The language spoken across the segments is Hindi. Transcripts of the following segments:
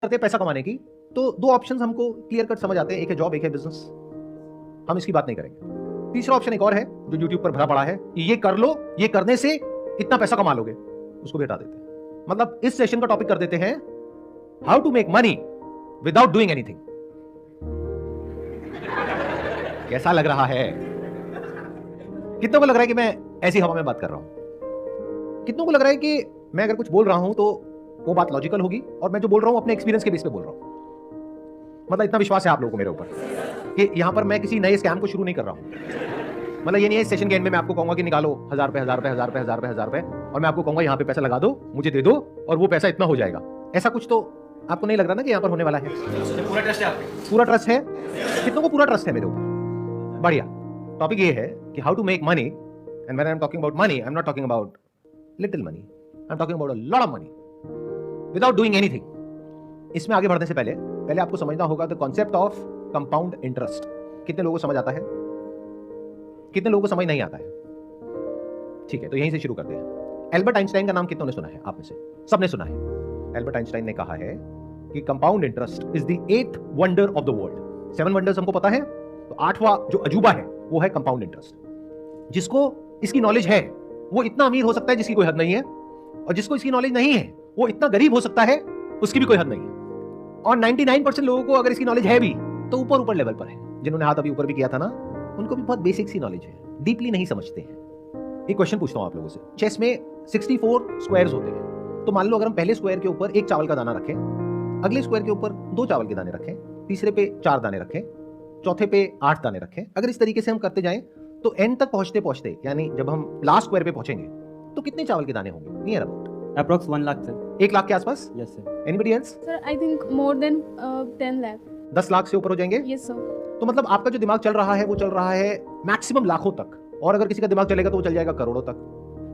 करते हैं पैसा कमाने की, तो दो ऑप्शंस हमको क्लियर कट समझ आते हैं, एक है जॉब, एक है बिजनेस। हम इसकी बात नहीं करेंगे। तीसरा ऑप्शन एक और है जो यूट्यूब पर भरा पड़ा है कि ये कर लो, ये करने से इतना पैसा कमा लोगे, उसको भी हटा देते हैं। मतलब इस सेशन का टॉपिक कर देते हैं how to make money without doing anything. कैसा लग रहा है? कितनों को लग रहा है कि मैं ऐसी हवा में बात कर रहा हूं? कितनों को लग रहा है कि मैं अगर कुछ बोल रहा हूं तो वो बात लॉजिकल होगी और मैं जो बोल रहा हूं अपने एक्सपीरियंस के बेस पे बोल रहा हूं? मतलब इतना विश्वास है आप लोगों को मेरे ऊपर कि यहां पर मैं किसी नए स्कैम को शुरू नहीं कर रहा हूं। मतलब ये नहीं है सेशन के एंड में मैं आपको कहूंगा कि निकालो 1000 रुपए 1000 रुपए 1000 रुपए 1000 रुपए 1000 रुपए और मैं आपको कहूंगा यहां पे पैसा लगा दो, मुझे दे दो और वो पैसा इतना हो जाएगा। ऐसा कुछ तो आपको नहीं लग रहा ना कि यहां पर होने वाला है? पूरा ट्रस्ट है आपके? पूरा ट्रस्ट है। कितनों को पूरा ट्रस्ट है मेरे ऊपर? बढ़िया। टॉपिक ये है कि how to make money, and when I am talking about money, I am not talking about little money, I am talking about a lot of money without doing anything. इसमें आगे बढ़ने से पहले आपको समझना होगा the concept of compound interest. कितने लोगों को समझ आता है? कितने लोगों को समझ नहीं आता है? ठीक है, तो यहीं से शुरू करते हैं। एल्बर्ट आइंस्टाइन का नाम कितनों ने सुना है? आप में से सबने सुना है। एल्बर्ट आइंस्टाइन ने कहा है कि compound interest is the 8th wonder of the world. 7 wonders हमको पता है, तो 8वां जो अजूबा है वो है कंपाउंड इंटरेस्ट। जिसको इसकी नॉलेज है वो इतना अमीर हो सकता है जिसकी कोई हद नहीं है, और जिसको इसकी नॉलेज नहीं है वो इतना गरीब हो सकता है उसकी भी कोई हद नहीं है। और 99% लोगों को अगर इसकी नॉलेज है भी तो ऊपर लेवल पर है। जिन्होंने हाथ अभी ऊपर भी किया था ना, उनको भी बहुत बेसिक सी नॉलेज है, डीपली नहीं समझते हैं। एक क्वेश्चन पूछता हूं आप लोगों से। चेस में 64 स्क्वायर्स होते हैं, तो मान लो अगर हम पहले स्क्वायर के ऊपर 1 चावल का दाना रखें, अगले स्क्वायर के ऊपर 2 चावल के दाने रखें, तीसरे पे 4 दाने रखें, चौथे पे 8 दाने रखें। अगर इस तरीके से हम करते जाएं तो एंड तक पहुंचते यानी जब हम लास्ट स्क्वायर पे पहुंचेंगे तो कितने चावल के दाने होंगे? Near about Approx 1 lakh sir. 1 lakh के आसपास। Yes sir. Anybody else? Sir, I think more than 10 lakh. 10 lakh से ऊपर हो जाएंगे? Yes, sir. तो मतलब आपका जो दिमाग चल रहा है वो चल रहा है मैक्सिमम लाखों तक, और अगर किसी का दिमाग चलेगा तो वो चल जाएगा करोड़ों तक।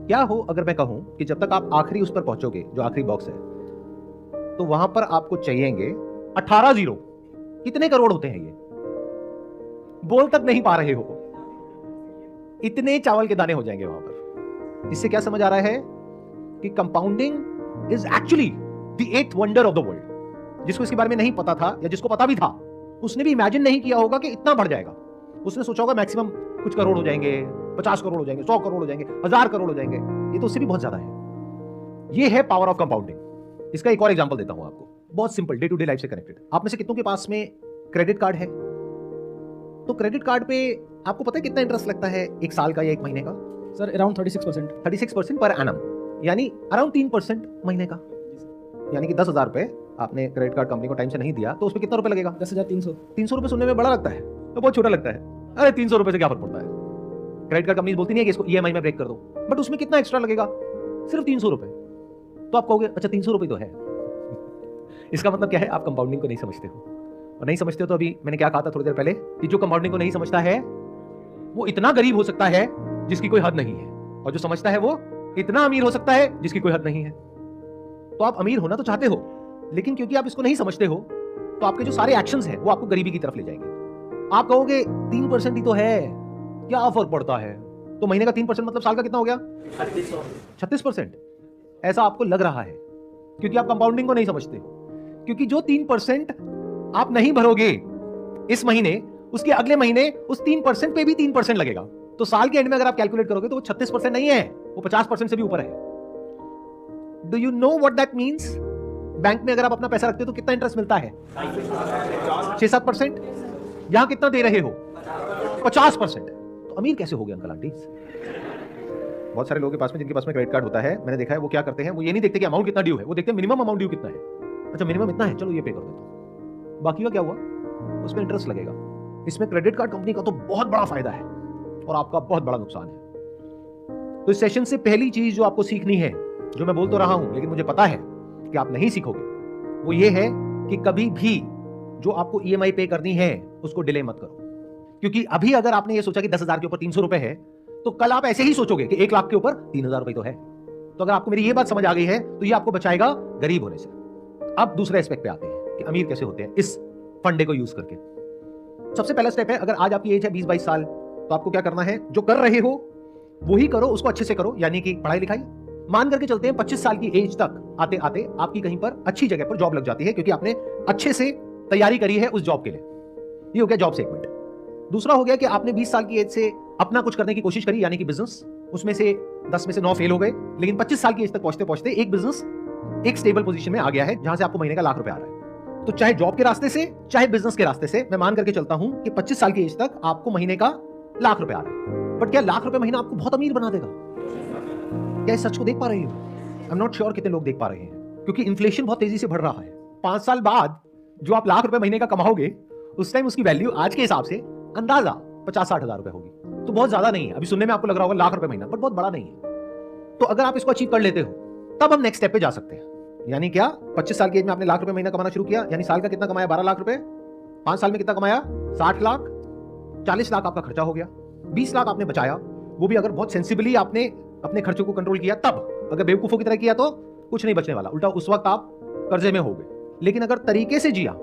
क्या हो अगर मैं कहूं कि जब तक आप आखिरी उस पर पहुंचोगे, जो आखिरी बॉक्स है, तो वहां पर आपको चाहिएंगे 18 जीरो। कितने करोड़ होते हैं ये? बोल तक नहीं पा रहे हो, इतने चावल के दाने हो जाएंगे वहां पर। इससे क्या समझ आ रहा है कि compounding is actually the 8th wonder of the world. जिसको इसके बारे में नहीं पता था या जिसको पता भी था, उसने भी इमेजिन नहीं किया होगा कि इतना बढ़ जाएगा। उसने सोचा होगा मैक्सिमम कुछ करोड़ हो जाएंगे, 50 करोड़ हो जाएंगे, 100 करोड़ हो जाएंगे, 1000 करोड़ हो जाएंगे। ये तो उससे भी बहुत ज्यादा है। ये है पावर ऑफ कंपाउंडिंग। इसका एक और एग्जांपल देता हूं आपको, बहुत simple, day to day life से कनेक्टेड। आप में से कितनों के पास में क्रेडिट कार्ड है? तो क्रेडिट कार्ड पे आपको पता है कितना इंटरेस्ट लगता है, 1 साल का या 1 महीने का? Sir, around 36%. 36% पर एनम, यानी अराउंड 3% महीने का। यानी कि 10,000 रुपए आपने क्रेडिट कार्ड कंपनी को टाइम से नहीं दिया तो उस पर कितना रुपए लगेगा? 10,300. 300 रुपए सुनने में बड़ा लगता है, तो बहुत छोटा लगता है। अरे 300 रुपए से क्या फर्क पड़ता है? क्रेडिट कार्ड कंपनी बोलती नहीं है कि इसको ईएमआई में ब्रेक कर दो, बट उसमें कितना एक्स्ट्रा लगेगा? सिर्फ 300 रुपए। तो आप कहोगे अच्छा 300 रुपए तो है। इसका मतलब क्या है? आप कंपाउंडिंग को नहीं समझते हो, और नहीं समझते हो तो अभी मैंने क्या कहा था थोड़ी देर पहले कि जो कंपाउंडिंग को नहीं समझता है वो इतना गरीब हो सकता है जिसकी कोई हद नहीं है, और जो समझता है वो इतना अमीर हो सकता है जिसकी कोई हद नहीं है। तो आप अमीर होना तो चाहते हो, लेकिन क्योंकि आप इसको नहीं समझते हो तो आपके जो सारे एक्शंस हैं वो आपको गरीबी की तरफ ले जाएंगे। आप कहोगे 3% ही तो है, क्या फर्क पड़ता है? तो महीने का 3% मतलब साल का कितना हो गया? 36%। ऐसा आपको लग रहा है क्योंकि आप कंपाउंडिंग को नहीं समझते हो। क्योंकि जो 3% आप नहीं भरोगे इस महीने, उसके अगले महीने उस 3% पे भी 3% लगेगा। तो साल के एंड में अगर आप कैलकुलेट करोगे तो वो 36% नहीं है, वो 50% से भी ऊपर है। Do you know what that means? Bank में अगर आप अपना पैसा रखते हो तो कितना इंटरेस्ट मिलता है? 6-7%। यहां कितना दे रहे हो? 50%। तो अमीर कैसे हो गए अंकल आंटी? बहुत सारे लोगों के पास में, जिनके पास में क्रेडिट कार्ड होता है, मैंने देखा है वो क्या करते हैं, वो ये नहीं देखते कि अमाउंट कितना ड्यू है, वो देखते हैं मिनिमम अमाउंट ड्यू कितना है। अच्छा मिनिमम इतना है, चलो ये पे कर देता हूं। बाकी का क्या हुआ? उसमें इंटरेस्ट लगेगा। इसमें क्रेडिट कार्ड कंपनी का तो बहुत बड़ा फायदा है और आपका बहुत बड़ा नुकसान है। तो इस सेशन से पहली चीज जो आपको सीखनी है, जो मैं बोल तो रहा हूं लेकिन मुझे पता है कि आप नहीं सीखोगे, वो ये है कि कभी भी जो आपको ईएमआई पे करनी है उसको डिले मत करो। क्योंकि अभी अगर आपने ये सोचा कि 10,000 के ऊपर 300 रुपए है, तो कल आप ऐसे ही सोचोगे कि 1 लाख के ऊपर 3,000 रुपए तो है। तो अगर आपको मेरी ये बात समझ आ गई है तो ये आपको बचाएगा गरीब होने से। अब दूसरे एस्पेक्ट पे आते हैं कि अमीर कैसे होते हैं इस फंडे को यूज करके। सबसे पहला स्टेप है, अगर आज आपकी एज है 20-22 साल, तो आपको क्या करना है? जो कर रहे हो वही करो, उसको अच्छे से करो, यानी कि पढ़ाई लिखाई। मान करके चलते हैं 25 साल की एज तक आते आते आपकी कहीं पर अच्छी जगह पर जॉब लग जाती है, क्योंकि आपने अच्छे से तैयारी करी है उस जॉब के लिए। ये हो गया जॉब सेगमेंट। दूसरा हो गया कि आपने 20 साल की एज से अपना कुछ करने की कोशिश करी, यानी कि बिजनेस। उसमें से 10 में से 9 फेल हो गए, लेकिन 25 साल की एज तक पहुंचते पहुंचते एक बिजनेस एक स्टेबल पोजीशन में आ गया है, जहां से आपको महीने का ₹1,00,000 आ रहा है। तो चाहे जॉब के रास्ते से चाहे बिजनेस के रास्ते से, मैं मान करके चलता हूं कि 25 साल की एज तक आपको महीने का ₹1,00,000 आ रहा है। बट क्या ₹1,00,000 महीना आपको बहुत अमीर बना देगा? क्या इस सच को देख पा रहे हो? आई एम नॉट श्योर कितने लोग देख पा रहे हैं, क्योंकि इन्फ्लेशन बहुत तेजी से बढ़ रहा है। 5 साल बाद जो आप ₹1,00,000 महीने का कमाओगे, उस टाइम उसकी वैल्यू आज के हिसाब से अंदाजा 50-60 हजार रुपए होगी। तो बहुत ज्यादा नहीं है। अभी सुनने में आपको लग रहा होगा ₹1,00,000 महीना, बट बहुत बड़ा नहीं है। तो अगर आप इसको अचीव कर लेते हो, तब हम नेक्स्ट स्टेप पे जा सकते हैं। यानी क्या, 25 साल की एज में आपने ₹1,00,000 महीना कमाना शुरू किया, यानी साल का कितना कमाया? ₹12,00,000। 5 साल में कितना कमाया? 60 लाख। 40 लाख आपका खर्चा हो गया। 20 लाख आपने बचाया, वो भी अगर बहुत सेंसिबली आपने अपने खर्चों को कंट्रोल किया तब। अगर बेवकूफों की तरह किया तो कुछ नहीं बचने वाला, उल्टा उस वक्त आप कर्जे में हो गए। लेकिन अगर तरीके से जिया,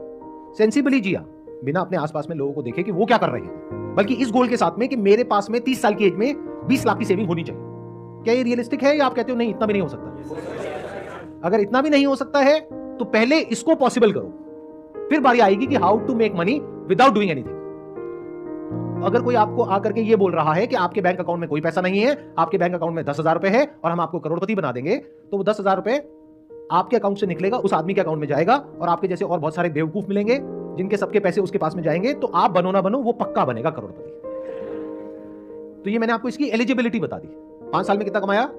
सेंसिबली जिया, बिना अपने आसपास में लोगों को देखे कि वो क्या कर रहे हैं, बल्कि इस गोल के साथ में कि मेरे पास में 30 साल की एज में 20 लाख की सेविंग होनी चाहिए। क्या ये रियलिस्टिक है, या आप कहते हो नहीं इतना भी नहीं हो सकता? अगर इतना भी नहीं हो सकता है तो पहले इसको पॉसिबल करो, फिर बारी आएगी कि how to make money without doing anything. अगर कोई आपको आकर के ये बोल रहा है कि आपके बैंक अकाउंट में कोई पैसा नहीं है, आपके बैंक अकाउंट में 10,000 रुपए है और हम आपको करोड़पति बना देंगे, तो वो 10,000 रुपए आपके अकाउंट से निकलेगा, उस आदमी के अकाउंट में जाएगा, और आपके जैसे और बहुत सारे बेवकूफ मिलेंगे जिनके सबके पैसे उसके पास में जाएंगे, तो आप बनो ना बनो, वो पक्का बनेगा करोड़पति। तो ये मैंने आपको इसकी एलिजिबिलिटी बता दी। 5 साल में कितना कमाया?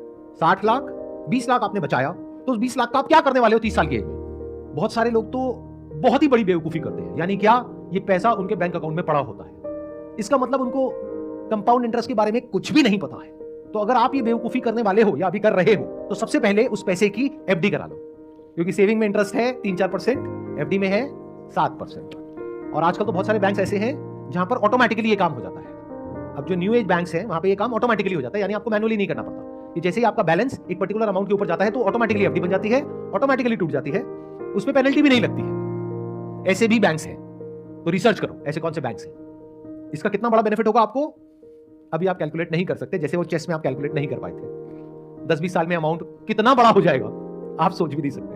60 लाख। 20 लाख आपने बचाया, तो उस 20 लाख का आप क्या करने वाले हो 30 साल की एज में? बहुत सारे लोग तो बहुत ही बड़ी बेवकूफी करते हैं। यानी क्या, ये पैसा उनके बैंक अकाउंट में पड़ा होता है, इसका मतलब उनको कंपाउंड इंटरेस्ट के बारे में कुछ भी नहीं पता है। तो अगर आप ये बेवकूफी करने वाले हो या अभी कर रहे हो, तो सबसे पहले उस पैसे की एफडी करा लो, क्योंकि सेविंग में इंटरेस्ट है 3-4%, एफडी में है 7%। और आजकल तो बहुत सारे बैंक्स ऐसे हैं जहां पर ऑटोमेटिकली ये काम हो जाता है। अब जो न्यू एज बैंक्स हैं वहां पे ये काम ऑटोमेटिकली हो जाता है, यानी आपको मैनुअली नहीं करना पड़ता। कि जैसे ही आपका बैलेंस एक पर्टिकुलर अमाउंट के ऊपर जाता है तो ऑटोमेटिकली एफडी बन जाती है, ऑटोमेटिकली टूट जाती है, उसमें पेनल्टी भी नहीं लगती है। ऐसे भी बैंक्स हैं, तो रिसर्च करो ऐसे कौन से बैंक्स हैं। इसका कितना बड़ा बेनिफिट होगा आपको, अभी आप कैलकुलेट नहीं कर सकते, जैसे वो चेस में आप कैलकुलेट नहीं कर पाए थे। 10-20 साल में अमाउंट कितना बड़ा हो जाएगा आप सोच भी नहीं सकते,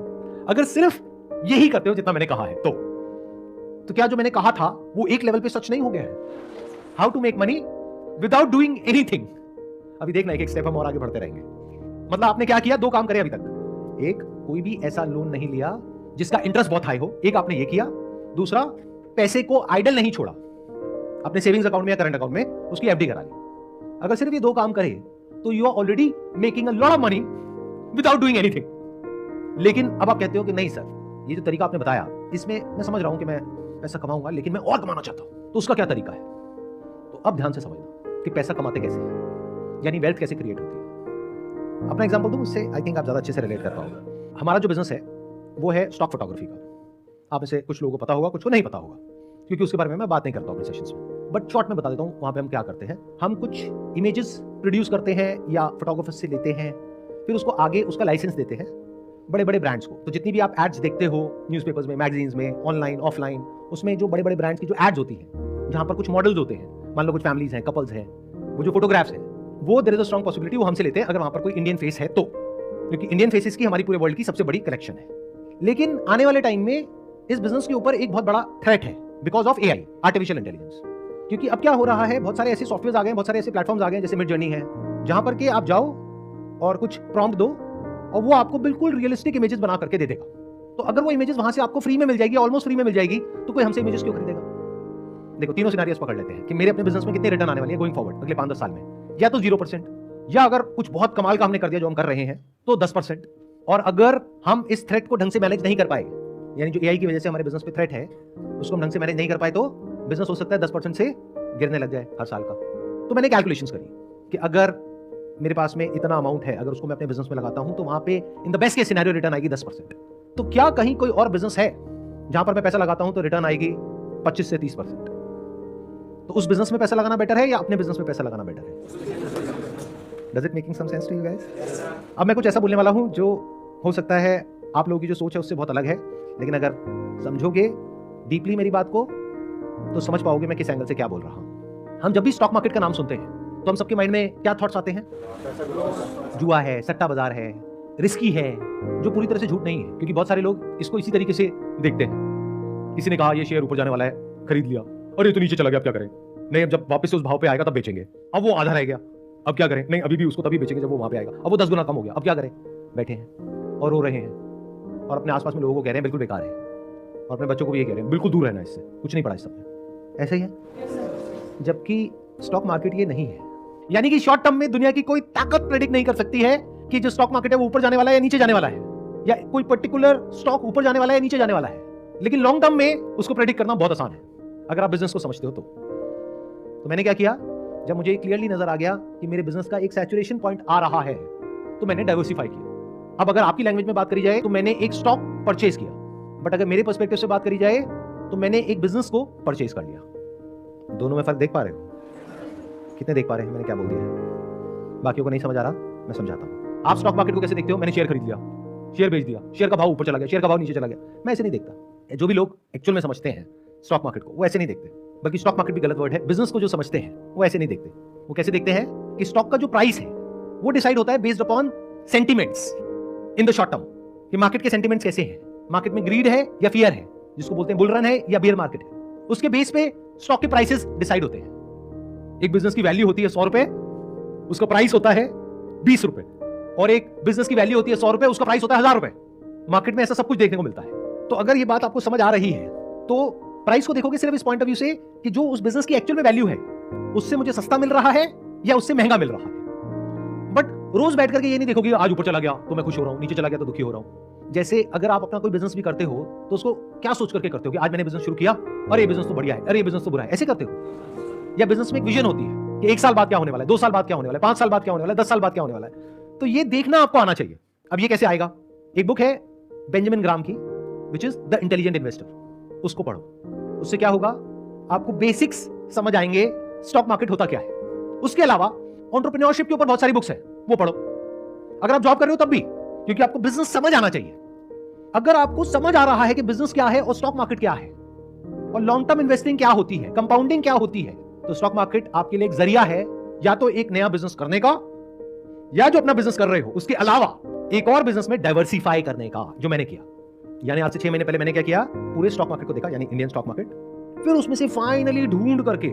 अगर सिर्फ यही करते हो जितना मैंने कहा है। तो क्या जो मैंने कहा था वो एक लेवल पे सच नहीं हो गया है? How to make money without doing anything. अभी देखना, एक एक स्टेप हम और आगे बढ़ते रहेंगे। मतलब आपने क्या किया, 2 काम करे अभी तक। एक, कोई भी ऐसा लोन नहीं लिया जिसका इंटरेस्ट बहुत हाई हो, एक आपने ये किया। दूसरा, पैसे को आइडल नहीं छोड़ा, अपने सेविंग्स अकाउंट में या करंट अकाउंट में उसकी एफडी करा ली। अगर सिर्फ ये 2 काम करे तो you are already making a lot of money without doing anything. लेकिन अब आप कहते हो कि नहीं सर, ये जो तरीका आपने बताया इसमें मैं समझ रहा हूं कि मैं पैसा कमाऊंगा, लेकिन मैं और कमाना चाहता हूं, तो उसका क्या तरीका है? तो अब ध्यान से समझना कि पैसा कमाते कैसे हैं, यानी वेल्थ कैसे क्रिएट होती है। अपना एग्जांपल दूं, उससे आई थिंक आप ज्यादा अच्छे से रिलेट कर पाओगे। हमारा जो बिजनेस है वो है स्टॉक फोटोग्राफी का। आप में से कुछ लोगों को पता होगा, कुछ को नहीं पता होगा, क्योंकि उसके बारे में मैं बात नहीं करता अपने सेशंस में। बट शॉर्ट में बता देता हूं वहां पे हम क्या करते हैं। हम कुछ इमेजेस प्रोड्यूस करते हैं या फोटोग्राफर से लेते हैं, फिर उसको आगे उसका लाइसेंस देते हैं बड़े बड़े ब्रांड्स को। तो जितनी भी आप एड्स देखते हो न्यूज़पेपर्स में, मैगजीन्स में, ऑनलाइन ऑफलाइन, उसमें जो बड़े बड़े ब्रांड्स की जो एड्स होती हैं, जहां पर कुछ मॉडल्स होते हैं, मान लो कुछ फैमिलीज हैं, कपल्स हैं, वो जो फोटोग्राफ्स हैं, वो there is a strong possibility वो हमसे लेते हैं अगर वहां पर कोई इंडियन फेस है तो, क्योंकि इंडियन फेसेस की हमारी पूरे वर्ल्ड की सबसे बड़ी कलेक्शन है। लेकिन आने वाले टाइम में इस बिजनेस के ऊपर एक बहुत बड़ा थ्रेट है because of AI, artificial intelligence. क्योंकि अब क्या हो रहा है, बहुत सारे ऐसे सॉफ्टवेयर आ गए हैं, बहुत सारे ऐसे प्लेटफॉर्म्स आ गए हैं जैसे मिड जर्नी है, जहां पर कि आप जाओ और कुछ प्रॉम्प्ट दो और वो आपको बिल्कुल रियलिस्टिक इमेजेस बना करके दे देगा। तो अगर वो इमेजेस वहां से आपको फ्री में मिल जाएगी, ऑलमोस्ट फ्री में मिल जाएगी, तो कोई हमसे इमेजेस क्यों खरीदेगा? देखो, तीनों सिनेरियोस पकड़ लेते हैं कि मेरे अपने बिजनेस में कितने रिटर्न आने वाले हैं गोइंग फॉरवर्ड अगले 5-10 साल में। या तो 0%, या अगर कुछ बहुत कमाल का हमने कर दिया जो हम कर रहे हैं तो 10%। और अगर हम इस थ्रेट को ढंग से मैनेज नहीं कर पाए, यानी जो एआई की वजह से हमारे बिजनेस पे थ्रेट है उसको हम ढंग से मैनेज नहीं कर पाए, तो बिजनेस हो सकता है 10% से गिरने लग जाए हर साल का। तो मैंने कैलकुलेशंस करी कि अगर मेरे पास में इतना अमाउंट है, अगर उसको मैं अपने बिजनेस में लगाता हूं तो वहां पे in the best case scenario return आएगी 10%। तो क्या कहीं कोई और बिजनेस है जहां पर मैं पैसा लगाता हूं तो रिटर्न आएगी 25 से 30%? तो उस बिजनेस में पैसा लगाना बेटर है या अपने बिजनेस में पैसा लगाना बेटर है? Does it making some sense to you guys? अब मैं कुछ ऐसा बोलने वाला हूं जो हो सकता है आप लोगों की जो सोच है उससे बहुत अलग है, लेकिन अगर समझोगे डीपली मेरी बात को तो समझ पाओगे मैं किस एंगल से क्या बोल रहा हूं। हम जब भी स्टॉक मार्केट का नाम सुनते हैं तो हम सबके माइंड में क्या थॉट्स आते हैं? जुआ है, सट्टा बाजार है, रिस्की है, जो पूरी तरह से झूठ नहीं है, क्योंकि बहुत सारे लोग इसको इसी तरीके से देखते हैं। किसी ने कहा ये शेयर ऊपर जाने वाला है, खरीद लिया, और ये तो नीचे चला गया, अब क्या करें? नहीं, अब जब वापस से उस भाव पे आएगा तब बेचेंगे, अब वो आधा रह गया, अब क्या करें? नहीं, अभी भी उसको तभी बेचेंगे जब वो वहां पे आएगा, अब वो 10 गुना कम हो गया, अब क्या करें? बैठे हैं और रो रहे हैं, और अपने आसपास में लोगों को कह रहे हैं बिल्कुल बेकार है, और अपने बच्चों को भी ये कह रहे हैं बिल्कुल दूर रहना इससे, कुछ नहीं पड़ा इस सब में। ऐसा ही है, जबकि स्टॉक मार्केट ये नहीं है। यानी कि शॉर्ट टर्म में दुनिया की कोई ताकत प्रेडिक्ट नहीं कर सकती है कि जो स्टॉक मार्केट है वो ऊपर जाने वाला है या नीचे जाने वाला है, या कोई पर्टिकुलर स्टॉक ऊपर जाने वाला है या नीचे जाने वाला है। लेकिन लॉन्ग टर्म में उसको प्रेडिक्ट करना बहुत आसान है, अगर आप बिजनेस को समझते हो तो मैंने क्या किया, जब मुझे क्लियरली नजर आ गया कि मेरे बिजनेस का एक सैचुरेशन पॉइंट आ रहा है, तो मैंने डाइवर्सिफाई किया। अब अगर आपकी लैंग्वेज में बात करी जाए तो मैंने एक स्टॉक परचेज किया, बट अगर मेरे पर्सपेक्टिव से बात करी जाए तो मैंने एक बिजनेस को परचेज कर लिया। दोनों में फर्क देख पा रहे हो? कितने देख पा रहे हैं मैंने क्या बोल दिया है? बाकियों को नहीं समझ आ रहा, मैं समझाता हूं। आप स्टॉक मार्केट को कैसे देखते हो? मैंने शेयर खरीद लिया, शेयर बेच दिया, शेयर का भाव ऊपर चला गया, शेयर का भाव नीचे चला गया। मैं ऐसे नहीं देखता। जो भी लोग एक्चुअल में समझते हैं स्टॉक मार्केट को, वो ऐसे नहीं देखते। बल्कि स्टॉक मार्केट भी गलत वर्ड है, बिजनेस को जो समझते हैं वो ऐसे नहीं देखते। वो कैसे देखते हैं कि स्टॉक का जो प्राइस है वो डिसाइड होता है based upon sentiments in the short term, कि मार्केट के सेंटिमेंट्स कैसे हैं, मार्केट में ग्रीड है या फियर है, जिसको बोलते हैं बुल रन है या बियर मार्केट है, उसके बेस पे स्टॉक के प्राइसेस डिसाइड होते हैं। एक बिजनेस की वैल्यू होती है 100 रुपए, उसका प्राइस होता है 20 रुपए, और एक बिजनेस की वैल्यू होती है 100 रुपए, उसका प्राइस होता है 1000 रुपए। मार्केट में ऐसा सब कुछ देखने को मिलता है। तो अगर ये बात आपको समझ आ रही है तो प्राइस को देखोगे सिर्फ इस पॉइंट ऑफ व्यू से कि जो उस बिजनेस की एक्चुअल में वैल्यू है उससे मुझे सस्ता मिल रहा है या उससे महंगा मिल रहा है। बट रोज बैठ करके ये नहीं देखोगे आज ऊपर चला गया तो मैं खुश हो रहा हूं, नीचे चला गया तो दुखी हो रहा हूं। जैसे अगर आप अपना कोई बिजनेस भी करते हो तो उसको क्या सोच करके करते हो कि आज मैंने बिजनेस शुरू किया, अरे ये बिजनेस तो बढ़िया है, अरे ये बिजनेस तो बुरा है, ऐसे करते हो? या बिजनेस में एक विजन होती है कि 1 साल बाद क्या होने वाला है, 2 साल बाद क्या होने वाला है, 5 साल बाद क्या होने वाला है, 10 साल बाद क्या होने वाला है। तो ये देखना आपको आना चाहिए। अब ये कैसे आएगा? एक बुक है बेंजामिन ग्राम की, which is the intelligent investor, उसको पढ़ो। उससे क्या होगा, आपको बेसिक्स समझ आएंगे स्टॉक मार्केट होता क्या है। उसके अलावा एंटरप्रेन्योरशिप के ऊपर बहुत सारी बुक्स है, वो पढ़ो। अगर आप जॉब कर रहे हो तब भी, क्योंकि आपको बिजनेस समझ आना चाहिए। अगर आपको समझ आ रहा है कि बिजनेस क्या है और स्टॉक मार्केट क्या है और लॉन्ग टर्म इन्वेस्टिंग क्या होती है, कंपाउंडिंग क्या होती है, तो स्टॉक मार्केट आपके लिए एक जरिया है या तो एक नया बिजनेस करने का, या जो अपना बिजनेस कर रहे हो उसके अलावा एक और बिजनेस में डाइवर्सिफाई करने का, जो मैंने किया। यानी आज से 6 महीने पहले मैंने क्या किया, पूरे स्टॉक मार्केट को देखा, यानी इंडियन स्टॉक मार्केट, फिर उसमें से फाइनली ढूंढ करके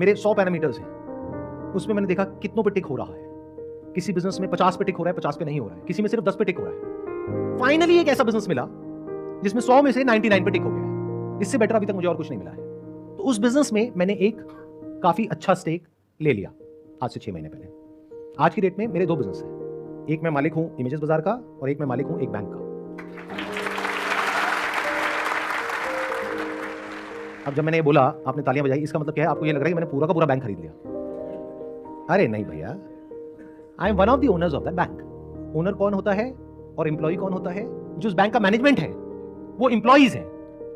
मेरे 100 पैरामीटर्स हैं, उसमें मैंने देखा कितनों पे टिक हो रहा है। किसी बिजनेस में 50 पे टिक हो रहा है, 50 पे नहीं हो रहा है, किसी में सिर्फ 10 पे टिक हो रहा है। फाइनली एक ऐसा बिजनेस मिला जिसमें 100 में से 99 पे टिक हो गया। इससे बेटर अभी तक मुझे और कुछ नहीं मिला है। तो उस बिजनेस में मैंने एक काफी अच्छा स्टेक ले लिया आज से 6 महीने पहले। आज की डेट में मेरे 2 बिजनेस हैं, एक मैं मालिक हूं इमेजेस बाजार का और एक मैं मालिक हूं एक बैंक का। अब जब मैंने ये बोला आपने तालियां बजाई, इसका मतलब क्या है? आपको ये लग रहा है कि मैंने पूरा का पूरा बैंक खरीद लिया। अरे नहीं भैया, I am one of the owners of that bank. Owner कौन होता है और एम्प्लॉय कौन होता है? जो उस बैंक का मैनेजमेंट है वो एम्प्लॉइज है,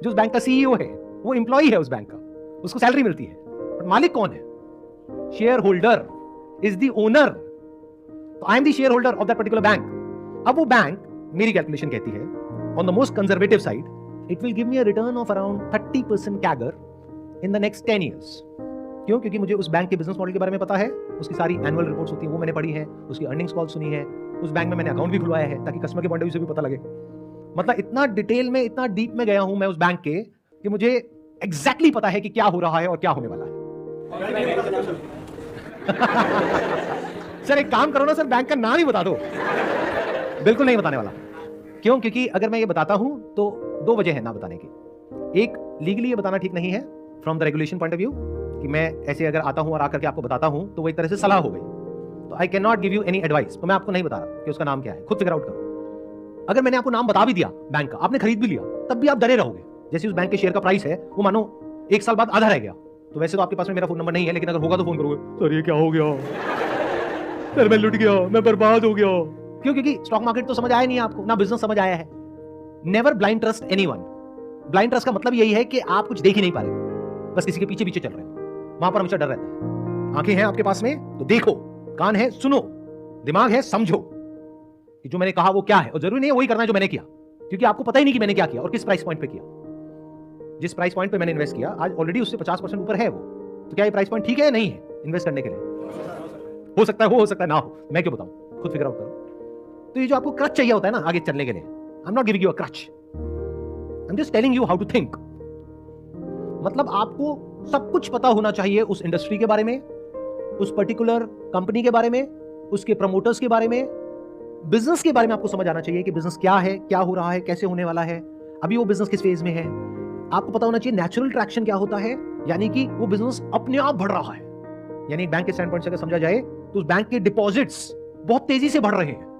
जो उस बैंक का सीईओ है वो एम्प्लॉय है उस बैंक का, उसको सैलरी मिलती है। बट मालिक कौन है? Share holder is the owner. तो I am the share holder of that particular bank. अब वो बैंक, मेरी कैलकुलेशन कहती है on the most conservative side, it will give me a return of around 30% CAGR in the next 10 years। क्यों? क्योंकि मुझे उस बैंक के बिजनेस मॉडल के बारे में पता है, उसकी सारी एनुअल रिपोर्ट्स होती हैं वो मैंने पढ़ी है, उसकी अर्निंग्स कॉल सुनी है, उस बैंक में मैंने अकाउंट भी खुलवाया है ताकि कस्टमर के पॉइंट ऑफ व्यू से भी पता लगे। मतलब इतना डिटेल में, इतना डीप में गया हूं मैं उस बैंक के कि मुझे एग्जैक्टली पता है कि क्या हो रहा है और क्या होने वाला है। सर एक काम करो ना सर, बैंक का नाम ही बता दो। बिल्कुल नहीं बताने वाला। क्यों? क्योंकि अगर मैं ये बताता हूं तो 2 वजह है ना बताने की। एक, लीगली ये बताना ठीक नहीं है from the regulation point of view, कि मैं ऐसे अगर आता हूं और आकर के आपको बताता हूं तो वो एक तरह से सलाह हो गई। तो I can not give you any advice. तो मैं आपको नहीं बता रहा कि उसका नाम क्या है, खुद फिगर आउट करो। अगर मैंने आपको नाम बता भी दिया बैंक का, आपने खरीद भी लिया, तब भी आप डरे रहोगे। जैसे उस बैंक के शेयर का प्राइस है वो मानो 1 साल बाद आधा रह गया, तो वैसे तो आपके पास में मेरा फोन नंबर नहीं है, लेकिन अगर होगा तो फोन करोगे, सर ये क्या हो गया, सर मैं लुट गया, मैं बर्बाद हो गया। क्यों? क्योंकि स्टॉक मार्केट तो समझ आया नहीं आपको, ना बिजनेस समझ आया है। Never blind trust anyone. Blind trust का मतलब यही है कि आप कुछ देख ही नहीं पा रहे, बस किसी के पीछे पीछे चल रहे हैं। वहां पर हमेशा डर रहता है। आंखें हैं आपके पास में तो देखो, कान है सुनो, दिमाग है समझो कि जो मैंने कहा वो क्या है, और जरूरी नहीं है वही करना है जो मैंने किया, क्योंकि आपको पता ही नहीं कि मैंने क्या किया और किस प्राइस पॉइंट पे किया। जिस प्राइस पॉइंट पे मैंने इन्वेस्ट किया आज ऑलरेडी उससे 50% ऊपर है वो, तो क्या ये प्राइस पॉइंट ठीक है या नहीं है इन्वेस्ट करने के लिए? हो सकता है हो सकता है ना हो, मैं क्यों बताऊं, खुद फिगर आउट करो। तो ये जो आपको क्रच चाहिए होता है ना आगे चलने के लिए, I am not giving you a crutch, I am just telling you how to think. मतलब आपको सब कुछ पता होना चाहिए उस इंडस्ट्री के बारे में, उस पर्टिकुलर कंपनी के बारे में, उसके प्रमोटर्स के बारे में, बिजनेस के बारे में आपको समझ आना चाहिए कि बिजनेस क्या है, क्या हो रहा है, कैसे होने वाला है, अभी वो बिजनेस किस फेज में है। आपको पता होना चाहिए नेचुरल ट्रैक्शन क्या होता है, यानी कि वो बिजनेस अपने आप बढ़ रहा है। यानी बैंक के स्टैंड पॉइंट से अगर समझा जाए तो उस बैंक के डिपॉजिट्स बहुत तेजी से बढ़ रहे हैं।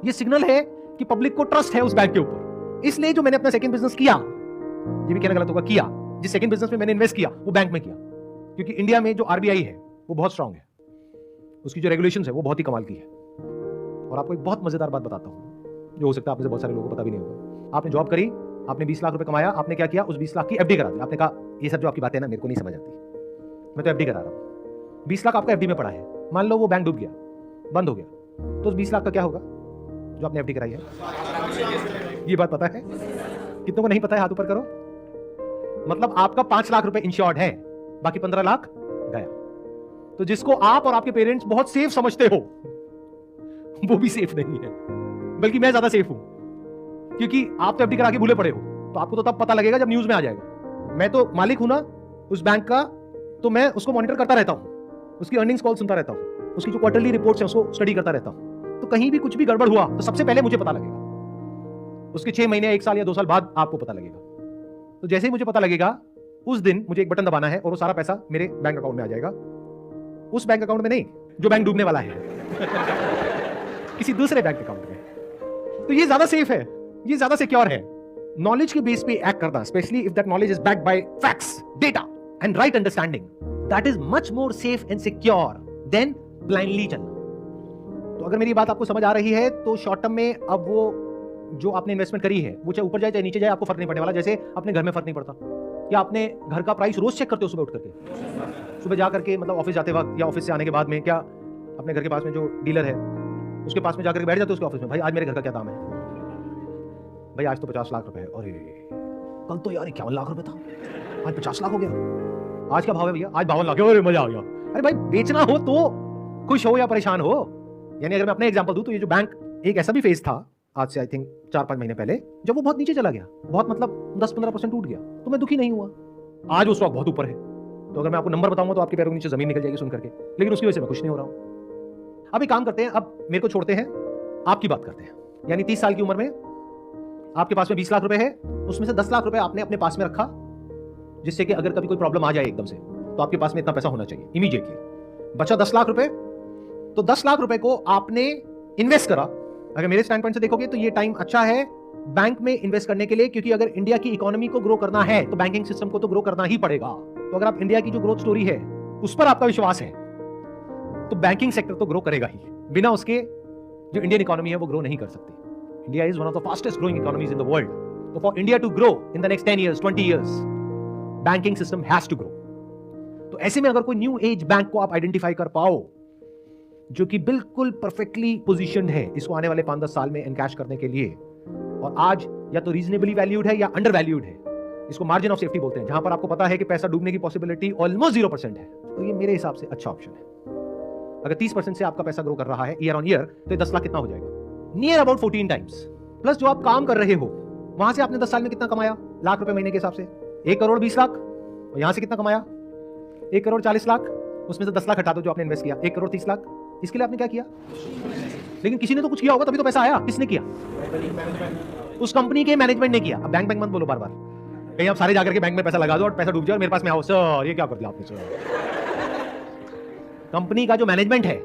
ये सिग्नल है कि पब्लिक को ट्रस्ट है उस बैंक के ऊपर। इसलिए जो मैंने अपना सेकंड बिजनेस किया, ये भी कहना गलत होगा, किया, जिस सेकंड बिजनेस में मैंने इन्वेस्ट किया वो बैंक में किया, क्योंकि इंडिया में जो आरबीआई है वो बहुत स्ट्रांग है, उसकी जो रेगुलेशंस है वो बहुत ही कमाल की है। और आपको एक बहुत मजेदार बात बताता हूं जो हो सकता है आप में से बहुत सारे लोगों को पता भी नहीं होगा। आपने जॉब करी, आपने 20 लाख रुपए कमाया, आपने क्या किया, उस 20 लाख की एफडी करा दी। आपने कहा ये सब जो आपकी बातें हैं ना मेरे को नहीं समझ आती, मैं तो एफडी करा रहा हूं। 20 लाख आपका एफडी में पड़ा है, मान लो वो बैंक डूब गया, बंद हो गया, तो उस 20 लाख का क्या होगा जो आपने एफडी कराई है? ये बात पता है? कितनों को नहीं पता है? हाथ ऊपर करो। मतलब आपका 5 लाख रुपए इंश्योर्ड है, बाकी 15 लाख गया। तो जिसको आप और आपके पेरेंट्स बहुत सेफ समझते हो वो भी सेफ नहीं है, बल्कि मैं ज्यादा सेफ हूं, क्योंकि आप तो एफडी करा के भूले पड़े हो। तो आपको तो तब पता लगेगा जब न्यूज में आ जाएगा। मैं तो मालिक हूं ना उस बैंक का, तो मैं उसको मॉनिटर करता रहता हूं, उसकी अर्निंग्स कॉल सुनता रहता हूं, उसकी जो क्वार्टरली रिपोर्ट्स हैं उसको स्टडी करता रहता हूं। तो कहीं भी कुछ भी गड़बड़ हुआ तो सबसे पहले मुझे पता लगेगा, उसके 6 महीने 1 साल या 2 साल बाद आपको पता लगेगा। तो जैसे ही मुझे पता लगेगा उस दिन मुझे एक बटन दबाना है और वो सारा पैसा मेरे बैंक अकाउंट में आ जाएगा। उस बैंक अकाउंट में नहीं जो बैंक डूबने वाला है किसी दूसरे बैंक अकाउंट में। तो ये ज्यादा सेफ है, ये ज्यादा सिक्योर है। नॉलेज के बेस पे एक्ट करना, specially if that knowledge is backed by facts, data and right understanding, that is much more safe and secure than blindly चलना। तो अगर मेरी बात आपको समझ आ रही है तो शॉर्ट टर्म में अब वो जो आपने इन्वेस्टमेंट करी है वो चाहे ऊपर जाए चाहे नीचे जाए आपको फर्क नहीं पड़ने वाला। जैसे अपने घर में फर्क नहीं पड़ता, या अपने घर का प्राइस रोज चेक करते हो सुबह उठ करके, सुबह जा करके मतलब ऑफिस जाते वक्त या ऑफिस से आने के बाद में, क्या अपने घर के पास में जो डीलर है उसके पास में जाकर के बैठ जाते हो उसके ऑफिस में, भाई आज मेरे घर का क्या दाम है, भाई आज तो 50 लाख रुपए है, अरे कल तो यार 51 लाख रुपए था, आज 50 लाख हो गया, आज क्या भाव है भैया, आज 52 लाख है, अरे मजा आ गया। अरे भाई बेचना हो तो खुश हो या परेशान हो। यानी अगर मैं अपना एग्जांपल दूं तो ये जो बैंक एक ऐसा भी फेज था आज से आई थिंक 4-5 महीने पहले, जब वो बहुत नीचे चला गया, बहुत मतलब 10-15% टूट गया, तो मैं दुखी नहीं हुआ। आज वो स्टॉक बहुत ऊपर है, तो अगर मैं आपको नंबर बताऊंगा तो आपके पैरों के नीचे जमीन निकल जाएगी सुन करके, लेकिन उसकी वजह से मैं खुश नहीं हो रहा हूं। अब एक काम करते हैं, अब मेरे को छोड़ते हैं, आपकी बात करते हैं। यानी 30 साल की उम्र में आपके पास में 20 लाख रुपए है, उसमें से 10 लाख रुपए आपने अपने पास में रखा, जिससे कि अगर कभी कोई प्रॉब्लम आ जाए एकदम से तो आपके पास में इतना पैसा होना चाहिए इमीडिएटली। बचा 10 लाख रुपए, तो 10 लाख रुपए को आपने इन्वेस्ट करा। अगर मेरे स्टैंड पॉइंट से देखोगे तो ये टाइम अच्छा है बैंक में इन्वेस्ट करने के लिए, क्योंकि अगर इंडिया की इकोनॉमी को ग्रो करना है तो बैंकिंग सिस्टम को तो ग्रो करना ही पड़ेगा। तो अगर आप इंडिया की जो ग्रोथ स्टोरी है उस पर आपका विश्वास है तो बैंकिंग सेक्टर तो ग्रो करेगा ही, बिना उसके जो इंडियन इकोनॉमी है वो ग्रो नहीं कर सकती। India is one of the fastest growing economies in the world, तो for India to grow in the next 10 years 20 years banking system has to grow. तो ऐसे में अगर कोई न्यू एज बैंक को आप आइडेंटिफाई कर पाओ जो कि बिल्कुल परफेक्टली पोजीशनड है इसको आने वाले 5-10 साल में एनकैश करने के लिए, और आज या तो रीजनेबली वैल्यूड है या अंडर वैल्यूड है, इसको मार्जिन ऑफ सेफ्टी बोलते हैं, जहां पर आपको पता है कि पैसा डूबने की पॉसिबिलिटी ऑलमोस्ट 0% है, तो ये मेरे हिसाब से अच्छा ऑप्शन है। अगर 30% से आपका पैसा ग्रो कर रहा है ईयर ऑन ईयर, तो ये 10 लाख कितना हो जाएगा? Near about 14 times. प्लस जो आप काम कर रहे हो वहां से आपने 10 साल में कितना कमाया लाख रुपए महीने के हिसाब से? 1 करोड़ 20 लाख। और यहां से कितना कमाया? 1 करोड़ 40 लाख। उसमें से 10 लाख हटा दो जो आपने इन्वेस्ट किया, 1 करोड़ 30 लाख। इसके लिए आपने क्या किया? लेकिन किसी ने तो कुछ किया होगा तभी तो पैसा आया। किसने किया? उस कंपनी के मैनेजमेंट ने किया। अब बैंक बैंक मत बोलो बार बार, कहीं आप सारे जाकर के बैंक में पैसा लगा दो और पैसा डूब जाए और मेरे पास में आओ सर ये क्या कर दिया आपने सर। कंपनी का जो मैनेजमेंट है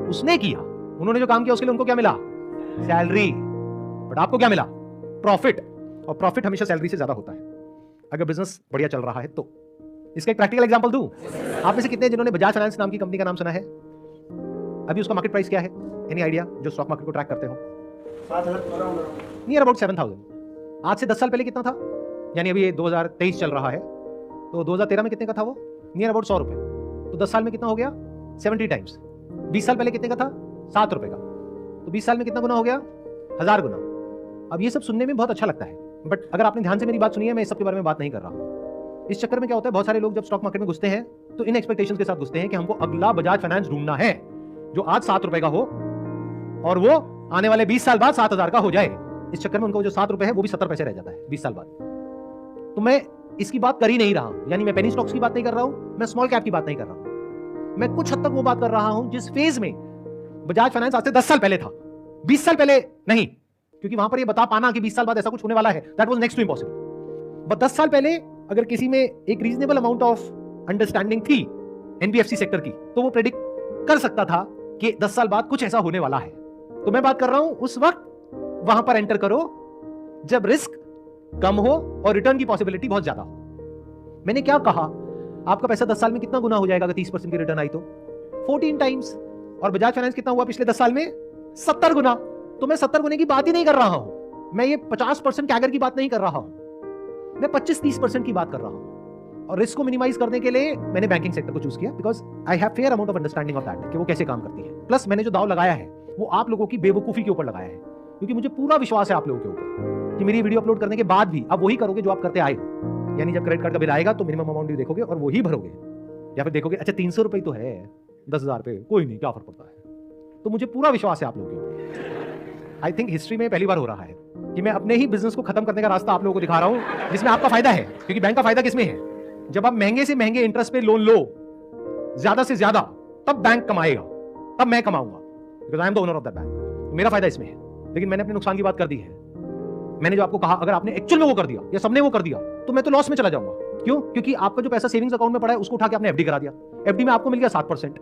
उसने किया, उन्होंने जो काम किया उसके लिए उनको क्या मिला? सैलरी। बट आपको क्या मिला? प्रॉफिट। और प्रॉफिट हमेशा सैलरी से ज्यादा होता है अगर बिजनेस बढ़िया चल रहा है तो। इसका एक प्रैक्टिकल एग्जांपल दूं, आप में से कितने जिन्होंने बजाज फाइनेंस नाम की कंपनी का नाम सुना है? अभी उसका मार्केट प्राइस क्या है? Any idea? जो स्टॉक मार्केट को ट्रैक करते हो। 7,000 नियर अबाउट 7,000। आज से 10 साल पहले कितना था? यानी अभी 2023 चल रहा है, तो 2013 में कितने का था वो? नियर अबाउट 100 रुपए। तो 10 साल में कितना हो गया? 70 टाइम्स। 20 साल पहले कितने का था? 7 रुपए का। तो 20 साल में कितना गुना हो गया? 1000 गुना। अब ये सब सुनने में बहुत अच्छा लगता है, बट अगर आपने ध्यान से मेरी बात सुनी है, मैं इस सब के बारे में बात नहीं कर रहा हूं। इस चक्कर में क्या होता है, बहुत सारे लोग जब स्टॉक मार्केट में घुसते हैं तो इन एक्सपेक्टेशंस के साथ घुसते हैं कि हमको अगला बजाज फाइनेंस ढूंढना है जो आज 7 रुपए का हो और वो आने वाले 20 साल बाद 7,000 का हो जाए। इस चक्कर में उनको जो 7 रुपए है वो भी 70 पैसे रह जाता है 20 साल बाद। तो मैं इसकी बात कर ही नहीं रहा हूं, यानी मैं पेनी स्टॉक्स की बात नहीं कर रहा हूं, मैं स्मॉल कैप की बात नहीं कर रहा हूं, मैं कुछ हद तक वो बात कर रहा हूं जिस फेज में बजाज फाइनेंस आज से 10 साल पहले था, 20 साल पहले नहीं, क्योंकि वहां पर ये बता पाना कि 20 साल बाद ऐसा कुछ होने वाला है, that was next to impossible. But 10 साल पहले अगर किसी में एक रीजनेबल अमाउंट ऑफ अंडरस्टैंडिंग थी एनबीएफसी सेक्टर की, तो वो प्रेडिक्ट कर सकता था कि 10 साल बाद कुछ ऐसा होने वाला है। तो मैं बात कर रहा हूं उस वक्त वहां पर एंटर करो जब रिस्क कम हो और रिटर्न की पॉसिबिलिटी बहुत ज्यादा हो। मैंने क्या कहा, आपका पैसा 10 साल में कितना गुना हो जाएगा अगर 30% की रिटर्न आई तो 14 टाइम्स। और बजाज फाइनेंस कितना हुआ पिछले 10 साल में? 70 गुना। तो मैं 70 गुने की बात ही नहीं कर रहा हूं, मैं ये 50% कैगर की बात नहीं कर रहा हूं, मैं 25-30% की बात कर रहा हूं। और रिस्क को मिनिमाइज करने के लिए मैंने बैंकिंग सेक्टर को चूज किया because I have fair amount of understanding of that कि वो कैसे काम करती है। प्लस मैंने जो दाव लगाया है वो आप लोगों की बेवकूफी के ऊपर लगाया है, क्योंकि मुझे पूरा विश्वास है आप लोगों के ऊपर कि मेरी वीडियो अपलोड करने के बाद भी आप वही करोगे जो आप करते आए हो। यानी जब क्रेडिट कार्ड का बिल आएगा तो मिनिमम अमाउंट भी देखोगे और वही भरोगे, या फिर देखोगे अच्छा 300 रुपए तो है 10,000 पे, कोई नहीं क्या फर्क पड़ता है। तो मुझे पूरा विश्वास है आप लोगों के ऊपर। आई थिंक हिस्ट्री में पहली बार हो रहा है कि मैं अपने ही बिजनेस को खत्म करने का रास्ता आप लोगों को दिखा रहा हूं जिसमें आपका फायदा है। क्योंकि बैंक का फायदा किसमें है? जब आप महंगे से महंगे इंटरेस्ट पे लोन लो ज्यादा से ज्यादा, तब बैंक कमाएगा, तब मैं कमाऊंगा, because I am the owner of that bank. मेरा फायदा इसमें है। लेकिन मैंने अपने नुकसान की बात कर दी है। मैंने जो आपको कहा अगर आपने एक्चुअल में वो कर दिया या सबने वो कर दिया तो मैं तो लॉस में चला जाऊंगा। क्यों? क्योंकि आपका जो पैसा सेविंग्स अकाउंट में पड़ा है उसको उठा के आपने एफडी करा दिया, एफडी में आपको मिल गया 7%,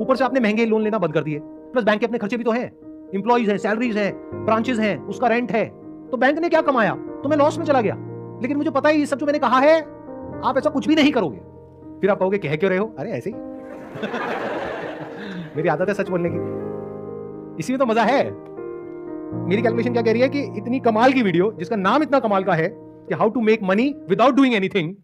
ऊपर से आपने महंगे लोन लेना बंद कर दिए, प्लस बैंक के अपने खर्चे भी तो हैं, इंप्लॉइज हैं, सैलरीज हैं, ब्रांचेस हैं, उसका रेंट है, तो बैंक ने क्या कमाया? तो मैं लॉस में चला गया। लेकिन मुझे पता है ये सब जो मैंने कहा है आप ऐसा कुछ भी नहीं करोगे। फिर आप कहोगे कह क्यों रहे हो? अरे ऐसे ही मेरी आदत है सच बोलने की, इसी में तो मजा है। मेरी कैलकुलेशन क्या कह रही है कि इतनी कमाल की वीडियो जिसका नाम इतना कमाल का है कि how to make money without doing anything,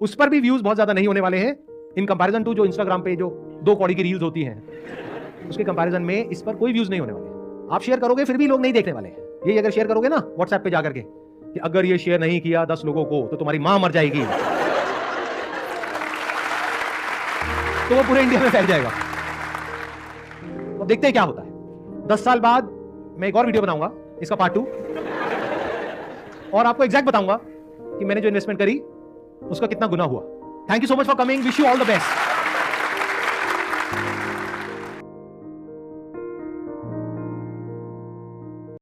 उस पर भी व्यूज बहुत ज्यादा नहीं होने वाले हैं इन कंपैरिजन टू जो इंस्टाग्राम पे जो 2 कौड़ी की रील्स होती हैं, उसके कंपैरिजन में इस पर कोई व्यूज नहीं होने वाले। आप शेयर करोगे फिर भी लोग नहीं देखने वाले हैं। यही अगर शेयर करोगे ना व्हाट्सएप पे जाकर के कि अगर ये शेयर नहीं किया 10 लोगों को तो तुम्हारी मां मर जाएगी, तो वो पूरे इंडिया में फैल जाएगा। तो देखते हैं क्या होता है। 10 साल बाद मैं एक और वीडियो बनाऊंगा इसका पार्ट 2, और आपको एग्जैक्ट बताऊंगा कि मैंने जो इन्वेस्टमेंट करी उसका कितना गुना हुआ। Thank you so much for coming, wish you all the best.